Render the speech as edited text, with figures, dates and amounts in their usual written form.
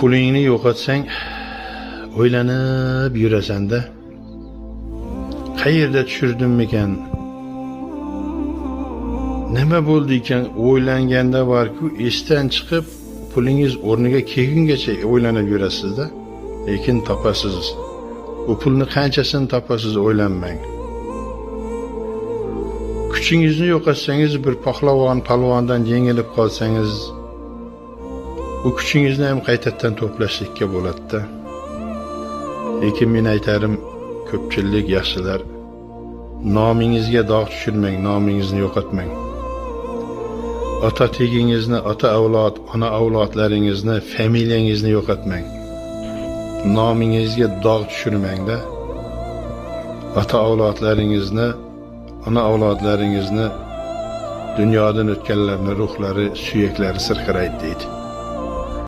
pulingni yo'qotsang, o'ylanib yurasan-da. Qayerda tushirdim-ekan? Nima bo'ldi ekan? O'ylanganda borku, esdan chiqib, pulingiz o'rniga kelgungacha o'ylanib yurasiz-da. Lekin topasiz. Bu pulni qanchasini topasiz o'ylanmang. Kuchingizni yo'qotsangiz, bir palvondan yengilib qolsangiz, bu kuchingizni ham qaytadan to'plashlikka bo'ladi-da. Lekin men aytarim, ko'pchilik yaxshilar, nomingizga dog' tushirmang, nomingizni yo'qotmang. Ota tegingizni, ota avlod, ona avlodlaringizni, familiyangizni yo'qotmang. Nomingizga dog' tushirmang-da. Ota avlodlaringizni, ona avlodlaringizni dunyodan o'tganlarning ruhlari, suyaklari sirqiraydi deydi.